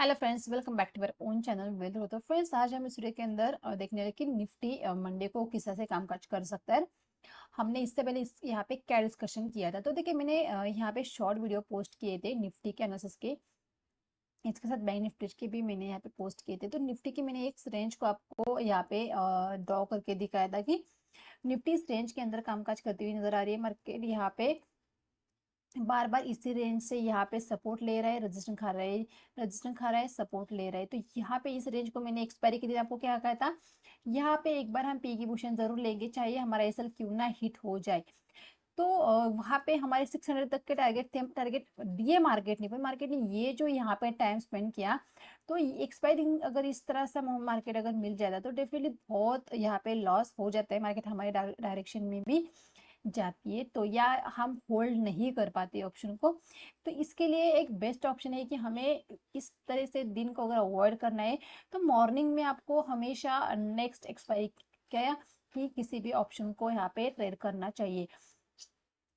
Hello friends, welcome back to our own channel weather. तो friends, आज हम इस वीडियो के अंदर देखने वाले कि निफ्टी मंडे को किस तरह से कामकाज कर सकता है। हमने इससे पहले यहाँ पे क्या डिस्कशन किया था। तो देखिए, मैंने यहाँ पे शॉर्ट वीडियो पोस्ट किए थे निफ्टी के एनालिसिस के। इसके साथ बैंक निफ्टी के भी मैंने यहाँ पे पोस्ट किए थे। तो निफ्टी की मैंने एक रेंज को आपको यहाँ पे ड्रॉ करके दिखाया था कि निफ्टी इस रेंज के अंदर कामकाज करती हुई नजर आ रही है। मार्केट यहाँ पे बार बार इसी रेंज से यहाँ पे सपोर्ट ले रहा है, रजिस्टेंस खा रहा है, सपोर्ट ले रहा है। तो यहाँ पे इस रेंज को मैंने एक्सपायरी के दिन आपको क्या कहा था, यहाँ पे एक बार हम पी की पोजीशन जरूर लेंगे, चाहे हमारा एसएल क्यों ना हिट हो जाए। तो वहाँ पे हमारे 600 तक के टारगेट थे। हम टारगेट दिए मार्केट ने, पर मार्केट ने ये जो यहाँ पे टाइम स्पेंड किया, तो एक्सपायरी अगर इस तरह से मार्केट अगर मिल जाता तो डेफिनेटली बहुत यहाँ पे लॉस हो जाता है। मार्केट हमारे डायरेक्शन में भी जाती है, तो या हम होल्ड नहीं कर पाते ऑप्शन को। तो इसके लिए एक बेस्ट ऑप्शन है कि हमें इस तरह से दिन को अगर अवॉइड करना है तो मॉर्निंग में आपको हमेशा नेक्स्ट एक्सपायरी क्या कि किसी भी ऑप्शन को यहाँ पे ट्रेड करना चाहिए।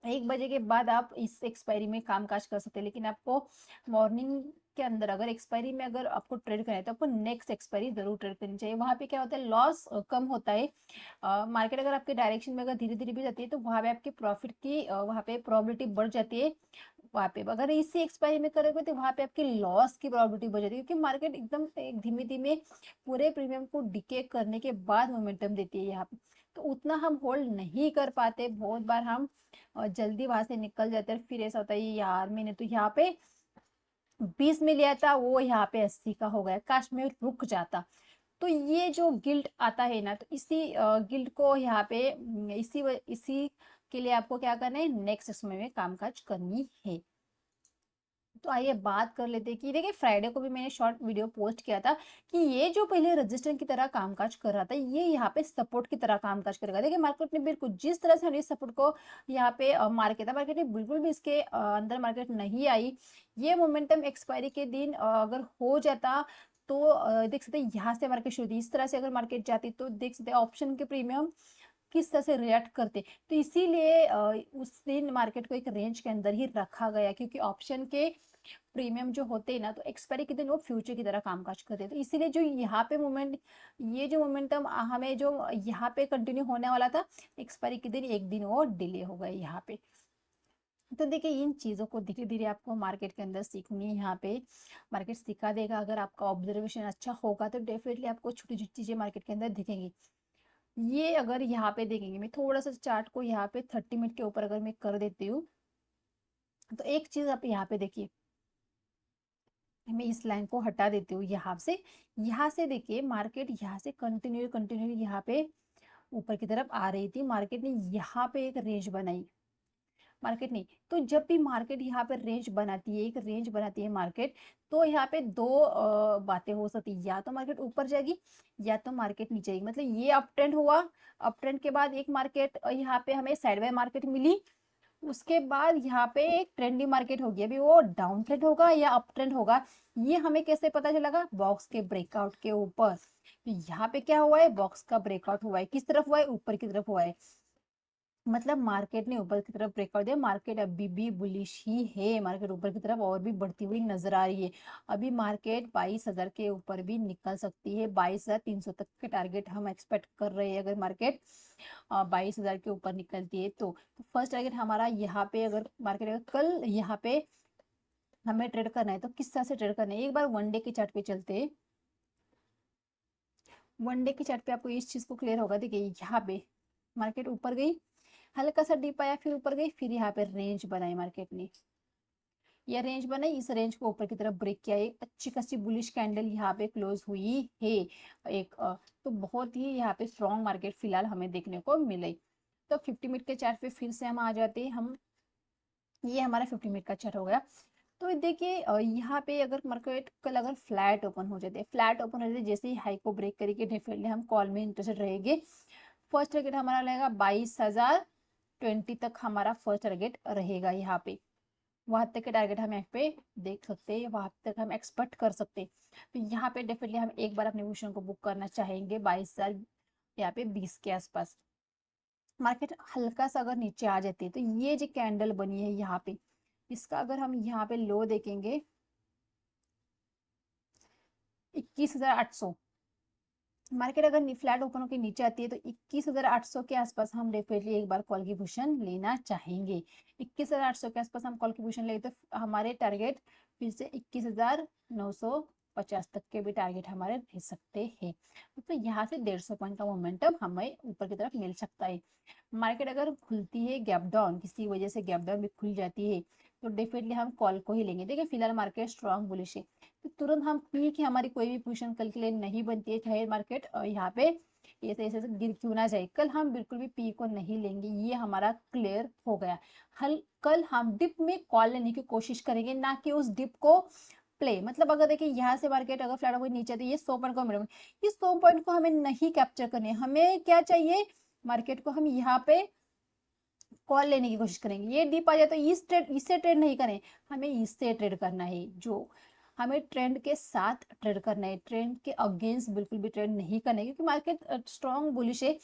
1 बजे के बाद आप इस एक्सपायरी में कामकाज कर सकते हैं, लेकिन आपको मॉर्निंग के अंदर अगर एक्सपायरी में अगर आपको ट्रेड करना है तो आपको नेक्स्ट एक्सपायरी जरूर ट्रेड करनी चाहिए। वहां पे क्या होता है, लॉस कम होता है। मार्केट अगर आपके डायरेक्शन में अगर धीरे धीरे भी जाती है तो वहां पे आपके प्रॉफिट की वहां पे प्रोबेबिलिटी बढ़ जाती है। वहां पे अगर इसी एक्सपायरी में करोगे तो वहां पे आपकी लॉस की प्रोबेबिलिटी बढ़ जाती है, क्योंकि मार्केट एकदम धीमे धीमे पूरे प्रीमियम को डिके करने के बाद मोमेंटम देती है यहाँ पे। तो उतना हम होल्ड नहीं कर पाते, बहुत बार हम जल्दी वहां से निकल जाते हैं। फिर ऐसा होता है यार मैंने तो यहाँ पे 20 में लिया था, वो यहाँ पे 80 का हो गया, काश में रुक जाता। तो ये जो गिल्ट आता है ना, तो इसी गिल्ट को यहाँ पे इसी के लिए आपको क्या करना है, नेक्स्ट समय में कामकाज करनी है। तो आइए बात कर लेते हैं कि देखिए, फ्राइडे को भी मैंने शॉर्ट वीडियो पोस्ट किया था कि ये जो पहले रजिस्टर की तरह कामकाज कर रहा था, ये यहाँ पे सपोर्ट की तरह कामकाज करेगा। देखिए, मार्केट ने बिल्कुल जिस तरह से इस सपोर्ट को यहाँ पे मार किया था, मार्केट ने बिल्कुल भी इसके अंदर मार्केट नहीं आई। ये मोमेंटम एक्सपायरी के दिन अगर हो जाता तो देख सकते हैं यहाँ से मार्केट शुरू थी, इस तरह से अगर मार्केट जाती तो देख सकते हैं ऑप्शन के प्रीमियम किस तरह से रिएक्ट करते। तो इसीलिए उस दिन मार्केट को एक रेंज के अंदर ही रखा गया, क्योंकि ऑप्शन के प्रीमियम जो होते हैं ना, तो एक्सपायरी के दिन वो फ्यूचर की तरह कामकाज करते हैं। तो इसीलिए जो यहाँ पे ये जो मोमेंटम हमें जो यहाँ पे कंटिन्यू होने वाला था, एक्सपायरी के दिन एक दिन वो डिले हो गए यहाँ पे। तो देखिए, इन चीजों को धीरे धीरे आपको मार्केट के अंदर सीखनी है। यहाँ पे मार्केट सिखा देगा, अगर आपका ऑब्जर्वेशन अच्छा होगा तो डेफिनेटली आपको छोटी छोटी चीजें मार्केट के अंदर दिखेंगी। ये अगर यहाँ पे देखेंगे, मैं थोड़ा सा चार्ट को यहाँ पे 30 मिनट के ऊपर अगर मैं कर देती हूँ, तो एक चीज आप यहाँ पे देखिए, मैं इस लाइन को हटा देती हूँ यहाँ से देखिए, मार्केट यहाँ से कंटिन्यू कंटिन्यू यहाँ पे ऊपर की तरफ आ रही थी। मार्केट ने यहाँ पे एक रेंज बनाई, मार्केट नहीं, तो जब भी मार्केट यहाँ पे रेंज बनाती है, एक रेंज बनाती है मार्केट, तो यहाँ पे दो बातें हो सकती है, या तो मार्केट ऊपर जाएगी या तो मार्केट नीचे जाएगी। मतलब ये अप ट्रेंड हुआ, अप ट्रेंड के बाद एक मार्केट यहाँ पे हमें साइडवेज मार्केट मिली, उसके बाद यहाँ पे एक ट्रेंडी मार्केट होगी। अभी वो डाउन ट्रेंड होगा या अप ट्रेंड होगा, ये हमें कैसे पता चलेगा, बॉक्स के ब्रेकआउट के ऊपर। तो यहाँ पे क्या हुआ है, बॉक्स का ब्रेकआउट हुआ है, किस तरफ हुआ है, ऊपर की तरफ हुआ है। मतलब मार्केट ने ऊपर की तरफ ब्रेकआउट दिया, मार्केट अभी भी बुलिश ही है, मार्केट ऊपर की तरफ और भी बढ़ती हुई नजर आ रही है। अभी मार्केट 22,000 के ऊपर भी निकल सकती है, 22,300 तक के टारगेट हम एक्सपेक्ट कर रहे हैं। अगर मार्केट 22,000 के ऊपर निकलती है तो फर्स्ट टारगेट हमारा यहाँ पे, अगर मार्केट अगर कल यहाँ पे हमें ट्रेड करना है तो किस तरह से ट्रेड करना है, एक बार वन डे के चार्ट पे चलते हैं। वन डे के चार्ट पे आपको इस चीज को क्लियर होगा। देखिए, यहाँ पे मार्केट ऊपर गई, हल्का सा डिप आया, फिर ऊपर गई, फिर यहाँ पे रेंज बनाई मार्केट ने, यह रेंज बनाई, इस रेंज को ऊपर की तरफ ब्रेक किया, एक अच्छी खासी बुलिश कैंडल यहाँ पे क्लोज हुई है एक तो बहुत ही यहाँ पे स्ट्रॉन्ग मार्केट फिलहाल हमें देखने को मिले। तो 50 मिनट के चार्ट पे फिर से हम आ जाते हैं। हम ये हमारा 50 मिनट का चार्ट हो गया। तो देखिए, यहाँ पे अगर मार्केट कल अगर फ्लैट ओपन हो जाते, फ्लैट ओपन हो जाते, जैसे ही हाई को ब्रेक करेंगे, डेफिनेटली हम कॉल में इंटरेस्टेड रहेंगे। फर्स्ट टारगेट हमारा रहेगा 22,020 तक, हमारा फर्स्ट टारगेट रहेगा यहाँ पे। वहां तक के टारगेट हम यहाँ पे देख सकते हैं, वहां तक हम एक्सपेक्ट कर सकते हैं। तो यहाँ पे डेफिनेटली हम एक बार अपने पोजीशन को बुक करना चाहेंगे 22,000 यहाँ पे 20 के आसपास। मार्केट हल्का सा अगर नीचे आ जाती है तो ये जो कैंडल बनी है यहाँ पे, इसका अगर हम यहाँ पे लो देखेंगे, 21,800। मार्केट अगर फ्लैट ओपन होकर नीचे आती है तो 21,800 के आसपास हम डेफिनेटली एक बार कॉल की पोजीशन लेना चाहेंगे। 21,800 के आसपास हम कॉल की पोजीशन लेंगे तो हमारे टारगेट फिर से 21,950 तक के भी टारगेट हमारे रह सकते हैं। तो यहाँ से 150 पॉइंट का मोमेंटम हमें ऊपर की तरफ मिल सकता है। मार्केट अगर खुलती है गैप डाउन, किसी वजह से गैप डाउन भी खुल जाती है, तो डेफिनेटली हम कॉल को ही लेंगे। देखिए फिलहाल मार्केट स्ट्रांग बुलिश है, तो तुरंत हम पी की हमारी कोई भी पोजीशन कल के लिए नहीं बनती है, चाहे मार्केट यहाँ पे ऐसे ऐसे गिर क्यों ना जाए, कल हम बिल्कुल भी पी को नहीं लेंगे। ये हमारा क्लियर हो गया। कल हम डिप में कॉल लेने की कोशिश करेंगे, ना कि उस डिप को प्ले। मतलब अगर देखिए यहाँ से मार्केट अगर फ्लैट हुई नीचे तो ये 100 पॉइंट को मिलेगा, ये 100 पॉइंट को हमें नहीं कैप्चर करने। हमें क्या चाहिए, मार्केट को हम यहाँ पे कॉल लेने की कोशिश करेंगे। ये डिप आ जाए तो इससे ट्रेड नहीं करें, हमें इससे ट्रेड करना है। जो हमें ट्रेंड के साथ ट्रेड करना है, ट्रेंड के अगेंस्ट बिल्कुल भी ट्रेड नहीं करना है, क्योंकि मार्केट स्ट्रॉन्ग बुलिश है।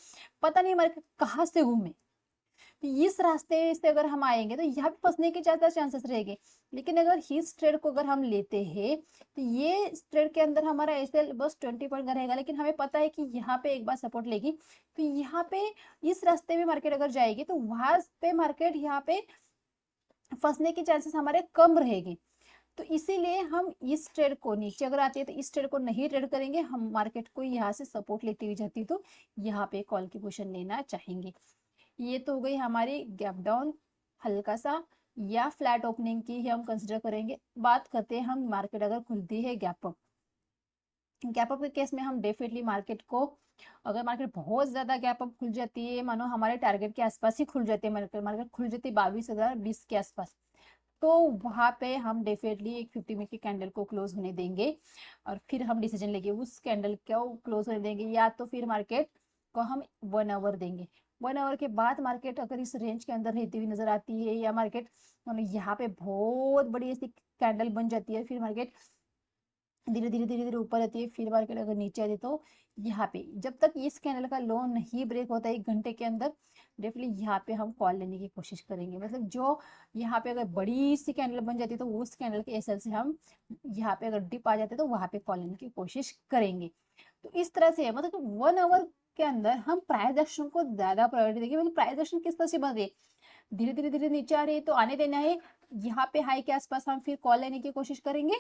पता नहीं मार्केट कहाँ से घूमे, तो इस रास्ते से अगर हम आएंगे तो यहाँ पे फंसने के ज्यादा चांसेस रहेंगे। लेकिन अगर इस ट्रेड को अगर हम लेते हैं तो ये ट्रेड के अंदर हमारा ऐसे बस 20 पॉइंट का रहेगा, लेकिन हमें पता है कि यहाँ पे एक बार सपोर्ट लेगी, तो यहाँ पे इस रास्ते में मार्केट अगर जाएगी तो वहां पे मार्केट यहाँ पे फंसने के चांसेस हमारे कम रहेंगे। तो इसीलिए हम इस ट्रेड को, नीचे अगर आती है तो इस ट्रेड को नहीं ट्रेड करेंगे, हम मार्केट को यहाँ से सपोर्ट लेती हुई जाती तो यहाँ पे कॉल की पोजीशन लेना चाहेंगे। ये तो हो गई हमारी गैप डाउन हल्का सा या फ्लैट ओपनिंग की ही हम कंसिडर करेंगे। बात करते हैं हम मार्केट अगर खुलती है गैप अप। गैप अप के केस में हम डेफिनेटली मार्केट को, अगर मार्केट बहुत ज्यादा गैप अप खुल जाती है, मानो हमारे टारगेट के आसपास ही खुल जाती है, मार्केट खुल जाती है 22,020 के आसपास, तो वहां पे हम डेफिनेटली एक 50 मिनट की कैंडल को क्लोज होने देंगे और फिर हम डिसीजन लेंगे उस कैंडल को क्लोज होने देंगे, या तो फिर मार्केट को हम 1 आवर देंगे। 1 आवर के बाद मार्केट अगर इस रेंज के अंदर रहती हुई नजर आती है, या मार्केट यहाँ पे बहुत बड़ी ऐसी कैंडल बन जाती है, फिर मार्केट धीरे धीरे धीरे धीरे ऊपर आती है, फिर मार्केट अगर नीचे आती है, तो यहाँ पे जब तक इस कैंडल का लो नहीं ब्रेक होता है 1 घंटे के अंदर, डेफिनेटली यहाँ पे हम कॉल लेने की कोशिश करेंगे। मतलब जो यहाँ पे अगर बड़ी सी कैंडल बन जाती है तो उस कैंडल के एसएल से हम यहाँ पे अगर डिप आ जाते हैं तो वहां पे कॉल लेने की कोशिश करेंगे। तो इस तरह से है, मतलब 1 आवर के अंदर हम प्राइस एक्शन को ज्यादा प्रायोरिटी देंगे। मतलब प्राइस एक्शन किस तरह से बन रही है, धीरे धीरे धीरे नीचे आ रही है तो आने देना है, यहाँ पे हाई के आसपास हम फिर कॉल लेने की कोशिश करेंगे,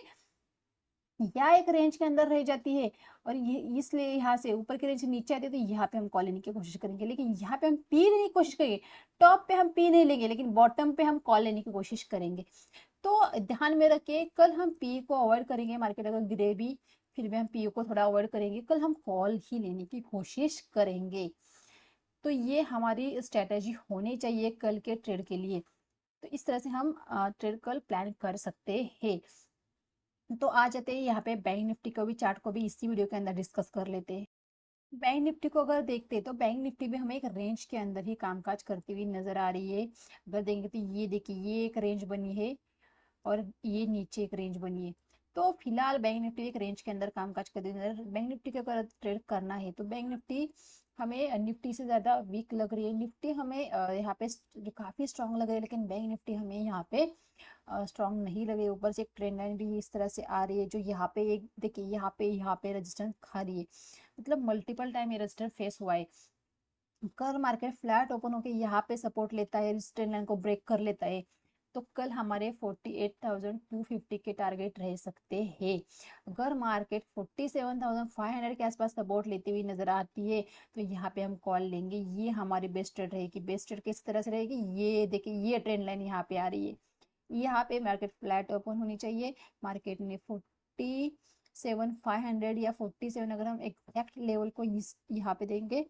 या एक रेंज के अंदर रह जाती है और ये इसलिए यहाँ से ऊपर की रेंज से नीचे आती है तो यहाँ पे हम कॉल लेने की कोशिश करेंगे। लेकिन यहाँ पे हम पी लेने की कोशिश करेंगे, टॉप पे हम पी नहीं लेंगे, लेकिन बॉटम पे हम कॉल लेने की कोशिश करेंगे। तो ध्यान में रखिए, कल हम पी को अवॉइड करेंगे, मार्केट अगर गिरे भी फिर भी हम पी को थोड़ा अवॉइड करेंगे, कल हम कॉल ही लेने की कोशिश करेंगे। तो ये हमारी स्ट्रेटेजी होनी चाहिए कल के ट्रेड के लिए। तो इस तरह से हम ट्रेड कल प्लान कर सकते हैं। तो आ जाते हैं यहाँ पे बैंक निफ्टी को भी, चार्ट को भी इसी वीडियो के अंदर डिस्कस कर लेते हैं। बैंक निफ्टी को अगर देखते हैं तो बैंक निफ्टी भी हमें एक रेंज के अंदर ही कामकाज करती हुई नजर आ रही है। अगर देखेंगे तो ये देखिए, ये एक रेंज बनी है और ये नीचे एक रेंज बनी है। तो फिलहाल बैंक निफ्टी एक रेंज के अंदर कामकाज करती हुई नजर, बैंक निफ्टी के अगर ट्रेड करना है तो बैंक निफ्टी हमें निफ्टी से ज्यादा वीक लग रही है। निफ्टी हमें यहाँ पे काफी स्ट्रांग लग रही है, लेकिन बैंक निफ्टी हमें यहाँ पे स्ट्रांग नहीं लग रही है। ऊपर से एक ट्रेंड लाइन भी इस तरह से आ रही है, जो यहाँ पे एक देखिए, यहाँ पे रेजिस्टेंस खा रही है, मतलब मल्टीपल टाइम ये रेजिस्टेंस फेस हुआ है। कल मार्केट फ्लैट ओपन होकर यहाँ पे सपोर्ट लेता है, इस ट्रेंड लाइन को ब्रेक कर लेता है, तो कल हमारे 48,250 के टारगेट रह सकते हैं। अगर मार्केट 47,500 के आसपास सपोर्ट लेती हुई नजर आती है तो यहाँ पे हम कॉल लेंगे। ये हमारी बेस्ट ट्रेड रहेगी। बेस्ट ट्रेड किस तरह से रहेगी, ये देखिए, ये ट्रेंड लाइन यहाँ पे आ रही है, यहाँ पे मार्केट फ्लैट ओपन होनी चाहिए। मार्केट ने 47,500 या 47, अगर हम एग्जैक्ट लेवल को इस यहाँ पे देंगे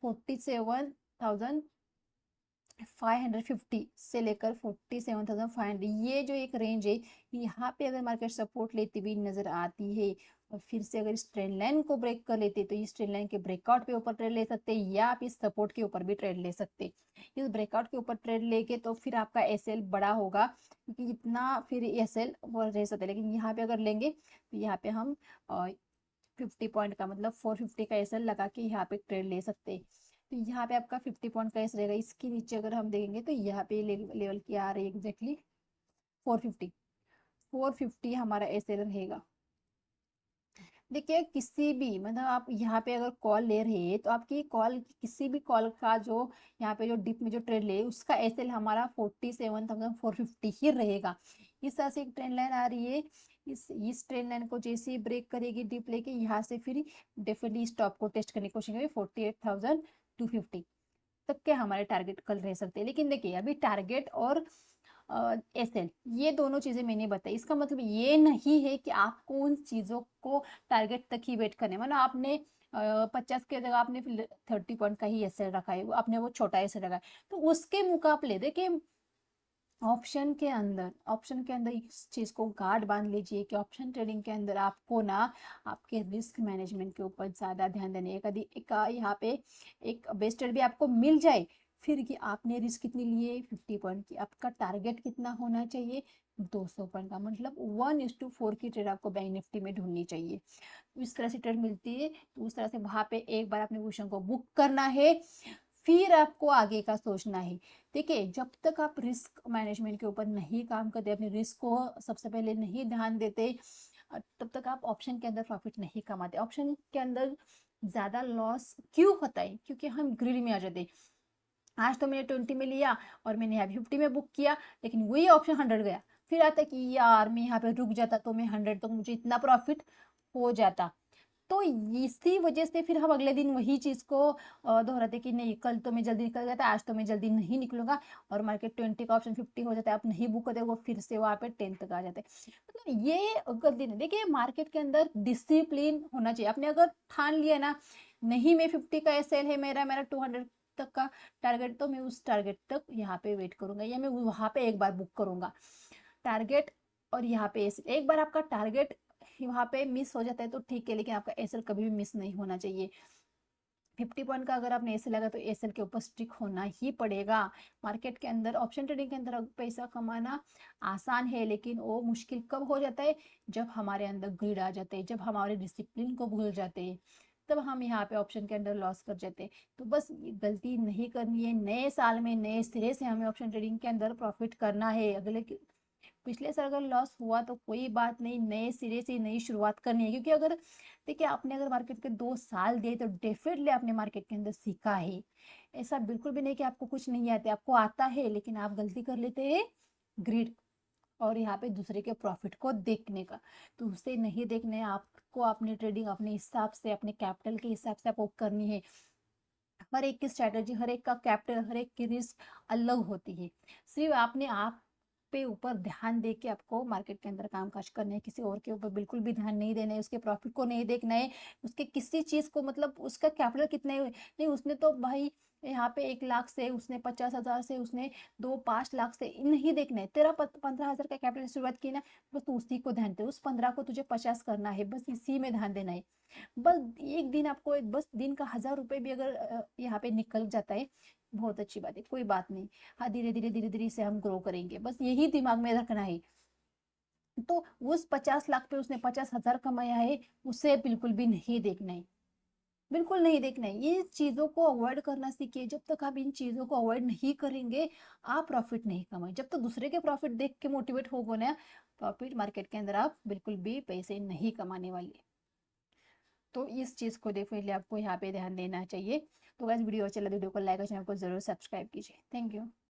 47,550 से लेकर 47,500, ये जो एक रेंज है, यहाँ पे अगर मार्केट सपोर्ट लेती हुई नजर आती है और फिर से अगर इस ट्रेंड लाइन को ब्रेक कर लेते तो इस ट्रेंड लाइन के ब्रेकआउट पे ऊपर ट्रेड ले सकते हैं, या आप इस सपोर्ट के ऊपर भी ट्रेड ले सकते हैं। इस ब्रेकआउट के ऊपर ट्रेड लेके तो फिर आपका एसएल बड़ा होगा, क्योंकि इतना फिर एसएल रह सकता है। लेकिन यहाँ पे अगर लेंगे तो यहाँ पे हम 50 पॉइंट का, मतलब 450 का एसएल लगा के यहाँ पे ट्रेड ले सकते हैं। तो यहाँ पे आपका 50 पॉइंट का एस रहेगा। इसके नीचे अगर हम देखेंगे तो यहाँ पे लेवल की आ रही है एग्जैक्टली 450। 450 हमारा एसएल रहेगा। देखिए किसी भी मतलब आप यहाँ पे अगर कॉल ले रहे हैं तो आपकी कॉल किसी भी कॉल का जो यहाँ पे जो डिप में जो ट्रेंड ले उसका एसएल हमारा 47,450 ही रहेगा। इस तरह से एक ट्रेंड लाइन आ रही है। इस ट्रेंड लाइन को जैसे ही ब्रेक करेगी डिप लेके यहाँ से फिर डेफिनेटली स्टॉप को टेस्ट करने की कोशिश करेंगे 48,250 तक के हमारे टारगेट कल रह सकते हैं। लेकिन देखिए अभी टारगेट और एसएल ये दोनों चीजें मैंने बताई, इसका मतलब ये नहीं है कि आपको उन चीजों को टारगेट तक ही वेट करने मतलब आपने 50 की जगह आपने 30 पॉइंट का ही एसएल रखा है, आपने वो छोटा एसएल रखा है, तो उसके मुकाबले देखिए ऑप्शन के अंदर इस चीज को गार्ड बांध लीजिए कि ऑप्शन ट्रेडिंग के अंदर आपको ना आपके रिस्क मैनेजमेंट के ऊपर ज्यादा ध्यान देने कभी एक यहाँ पे एक बेस्ट ट्रेड भी आपको मिल जाए, फिर कि आपने रिस्क कितनी लिए 50 पॉइंट की, आपका टारगेट कितना होना चाहिए 200 पॉइंट का, मतलब 1:4 की ट्रेड आपको बैंक निफ्टी में ढूंढनी चाहिए। इस तरह से ट्रेड मिलती है तो उस तरह से वहां पे एक बार अपने पोजीशन को बुक करना है, फिर आपको आगे का सोचना है। देखिए जब तक आप रिस्क मैनेजमेंट के ऊपर नहीं काम करते, अपने रिस्क को सबसे पहले नहीं ध्यान देते, तब तक आप ऑप्शन के अंदर प्रॉफिट नहीं कमाते। ऑप्शन के अंदर ज्यादा लॉस क्यों होता है, क्योंकि हम ग्रिड में आ जाते हैं। आज तो मैंने 20 में लिया और मैंने यहाँ 50 में बुक किया, लेकिन वही ऑप्शन 100 गया, फिर आता कि यार मैं यहाँ पे रुक जाता तो मैं 100 तो मुझे इतना प्रॉफिट हो जाता। तो इसी वजह से फिर हम अगले दिन वही चीज को दोहराते कि नहीं कल तो मैं जल्दी निकल गया था, आज तो मैं जल्दी नहीं निकलूंगा, और मार्केट 20 का ऑप्शन 50 हो जाता है, आप नहीं बुक करते वो फिर से वहां पे 10 तक आ जाते हैं। मतलब ये गलती नहीं। देखिए मार्केट के अंदर डिसिप्लिन होना चाहिए। आपने अगर ठान लिया ना नहीं मैं 50 का एसएल है मेरा मेरा 200 तक का टारगेट, तो मैं उस टारगेट तक यहाँ पे वेट करूंगा या मैं वहां पे एक बार बुक करूंगा टारगेट। और यहाँ पे एक बार आपका टारगेट वहां पे मिस हो जाता है तो ठीक है, लेकिन आपका एसएल कभी भी मिस नहीं होना चाहिए। 50 पॉइंट का अगर आपने एसएल लगा तो एसएल के ऊपर स्टिक होना ही पड़ेगा। मार्केट के अंदर ऑप्शन ट्रेडिंग के अंदर पैसा कमाना आसान है, लेकिन वो मुश्किल कब हो जाता है जब हमारे अंदर ग्रिड आ जाते हैं, जब हमारे डिसिप्लिन को भूल जाते हैं, तब हम यहाँ पे ऑप्शन के अंदर लॉस कर जाते हैं। तो बस ये गलती नहीं करनी है। नए साल में नए सिरे से हमें ऑप्शन ट्रेडिंग के अंदर प्रॉफिट करना है। पिछले साल अगर लॉस हुआ तो कोई बात नहीं, नए सिरे से नई शुरुआत करनी है। क्योंकि अगर देखिए आपने अगर मार्केट के 2 साल दिए तो डेफिनेटली आपने मार्केट के अंदर सीखा है। ऐसा बिल्कुल भी नहीं कि आपको कुछ नहीं आता, आपको आता है, लेकिन आप गलती कर लेते हैं ग्रिड और यहाँ पे दूसरे के प्रॉफिट को देखने का। तो उसे नहीं देखने हैं, आपको अपनी ट्रेडिंग अपने हिसाब से अपने कैपिटल के हिसाब से आपको करनी है। हर एक की स्ट्रेटेजी, हर एक का कैपिटल, हर एक की रिस्क अलग होती है। सिर्फ आपने आप पे ऊपर ध्यान दे के आपको मार्केट के अंदर कामकाज करना है, किसी और के ऊपर बिल्कुल भी ध्यान नहीं देना है, उसके प्रॉफिट को नहीं देखना है, उसके किसी चीज को मतलब उसका कैपिटल कितने नहीं, उसने तो भाई यहाँ पे 1 लाख से, उसने 50,000 से, उसने 2-5 लाख से नहीं देखना है। तेरा 15,000 का कैपिटल शुरुआत की ना, बस तू उसी को ध्यान दे, उस 15 को तुझे 50 करना है, बस इसी में ध्यान देना है। बस एक दिन आपको बस दिन का 1,000 रुपए भी अगर यहाँ पे निकल जाता है बहुत अच्छी बात है, कोई बात नहीं। हाँ धीरे धीरे से हम ग्रो करेंगे, बस यही दिमाग में रखना है। तो उस 50 लाख पे उसने 50,000 कमाया है, उसे बिल्कुल भी नहीं देखना है, बिल्कुल नहीं देखना है। ये चीजों को अवॉइड करना सीखिए। जब तक आप इन चीजों को अवॉइड नहीं करेंगे आप प्रॉफिट नहीं कमाए। जब तक दूसरे के प्रॉफिट देख के मोटिवेट हो ना प्रॉफिट मार्केट के अंदर आप बिल्कुल भी पैसे नहीं कमाने वाले। तो इस चीज को डेफिनेटली आपको यहाँ पे ध्यान देना चाहिए। तो गाइस वीडियो अच्छा लगे वीडियो को लाइक और चैनल को जरूर सब्सक्राइब कीजिए। Thank you.